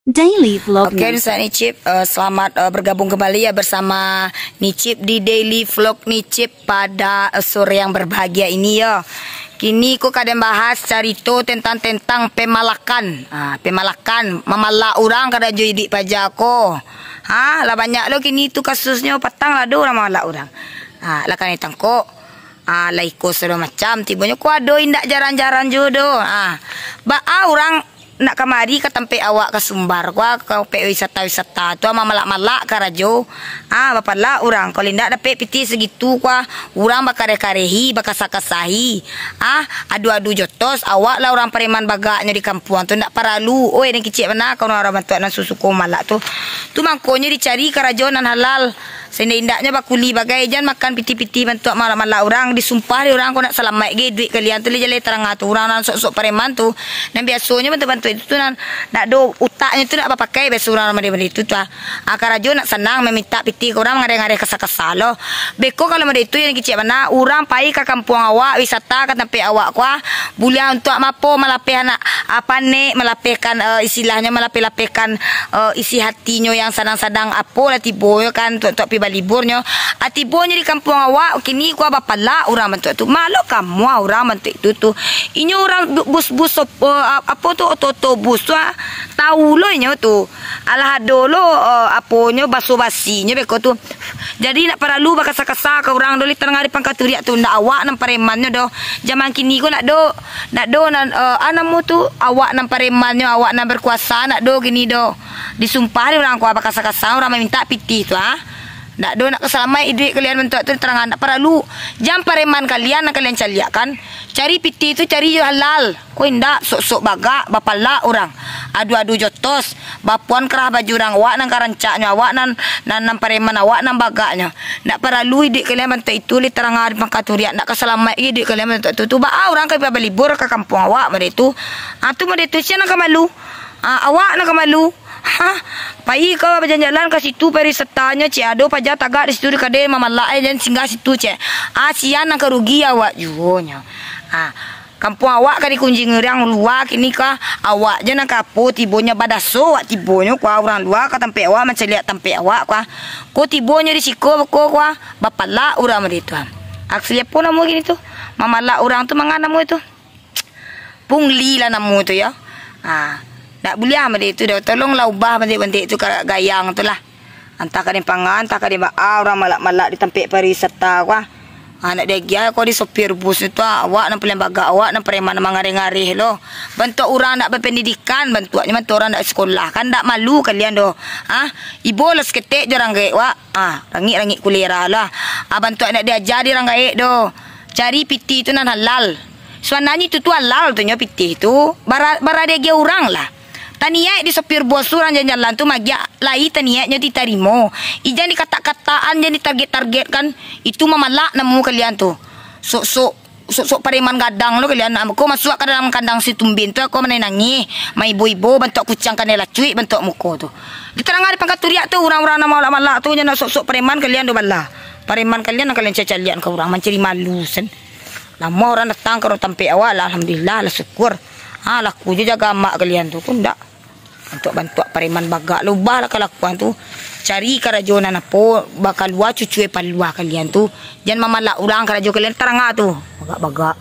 Daily Vlog. Oke, Nusa Nicip, selamat bergabung kembali ya bersama Nicip di Daily Vlog Nicip pada sore yang berbahagia ini ya. Kini ku kadang bahas cerita tentang pemalakan. Pemalakan, memalak orang kada jadi pajako. Lah banyak lo kini tu kasusnya petang lah do orang memalak orang. Lah kan tangko. Lah ikut segala macam tibanya ku ado indak jaran-jaran jodoh. Orang nak kamari ke tempat awak ke Sumbar gua ke wisata-wisata tu malak-malak ke rajo. Bapak lah orang kalau ndak dapat piti segitu gua orang bakare-karehi bakasa-kasahi. Adu-adu jotos awak lah orang preman bagaknya di kampung tu ndak paralu. Oi ni kecil mana kau orang bantuan susu ko malak tu. Tu mangkonya dicari ke rajo nan halal. Sendindaknya bakuli bagai jan makan piti-piti bantu malak-malak orang disumpah di orang kau nak selamat ge duit kalian tu le terang tu orang nan sok-sok preman tu. Dan biasanya bantu-bantu itu tu nan nak do utaknya tu nak pakai biasa orang nama itu tu. Karajo nak senang meminta piti ke orang ngare-ngare kasa-kasa lo. Beko kalau ada itu yang kecil mana orang pai ke kampung awak wisata ke tempat awak kuah boleh untuk mapo malapeh anak apa ne malapehkan istilahnya malapeh-lapehkan isi hatinya yang sadang-sadang apo lah tibo kan untuk liburnya atibonya di kampung awak kini gua bapala orang bantu tu malu kamu orang bantu itu tu ini orang bus-bus apa tu oto bus tu tahu lo ini tu alah dolo aponya baso-basinya beko tu jadi nak perlu bakasa-kasa ke orang doli tengah di pangkat turiak tu ndak awak nan paremannya do zaman kini gua nak do nan anamu tu awak nan paremannya awak nan berkuasa nak do gini do disumpah orang gua bakasa-kasa orang meminta piti tu nak do nak keselamai duit kalian bentuk tu terangan tak perlu jam pareman kalian nak kalian caliakan cari piti tu cari halal kau indak sok-sok bagak bapala orang adu-adu jotos bapuan kerah baju orang awak nang karancaknya awak nan pareman awak nan bagaknya nak perlu duit kalian bentuk itu li terangan pangkaturiak nak keselamai duit kalian bentuk tu orang kau libur ke kampung awak made tu tu made tu siapa nak malu awak nak malu pai kau berjalan-jalan ke situ pariwisatanya cik ado pajak tagak di situ di kadai mamalak dan singgah situ cik sian nak kerugi awak juonya kampung awak kan dikunjung orang luar kini kah awak je nak kapo tibonya badaso awak tibonya kau orang luar ke tempat awak macam lihat tempat awak kau tibonya di siko kau bapala orang itu aksi apa nama gini tu mamalak orang tu mangana nama itu pungli lah nama itu ya tak boleh dia itu dah tolonglah ubah bentik-bentik itu gayang tu lah. Antah kadang pangan, antah kadang orang malak-malak di tempat pariwisata wah. Nak dia gia kau di sopir bus itu awak nak pilihan bagak awak nak preman mangare-ngare lo. Bentuk orang nak berpendidikan, bentuknya bentuk orang nak sekolah kan tak malu kalian doh. Ibu lah seketik je orang gaik wak. Rangit-rangit kulera lah. Bentuk nak diajar di orang gaik doh. Cari piti itu nan halal. Sebenarnya itu tu halal tu nya piti itu. Bara dia gia orang lah. Taniak di sopir bos orang jalan-jalan tu magia lai taniaknya diterima. Ijan di kata-kataan jadi target-target kan itu memalak namu kalian tu. Sok pareman gadang lo kalian. Aku masuk ke dalam kandang si tumbin tu aku menenangi. Mai ibu-ibu bentuk kucang kanela cuik bentuk muka tu. Diterangkan di pangkat turiak tu orang-orang nama malak-malak tu jangan sok-sok pareman kalian do bala. Pareman kalian kalian cacalian ke orang mencari malu sen. Lama orang datang ke tempat awal alhamdulillah lah syukur. Laku je jaga mak kalian tu pun tak untuk bantu pareman bagak lubah lah kelakuan tu cari kerajonan apa bakal luar cucu luar kalian tu jangan mamalak orang kerajo kalian terang tu bagak-bagak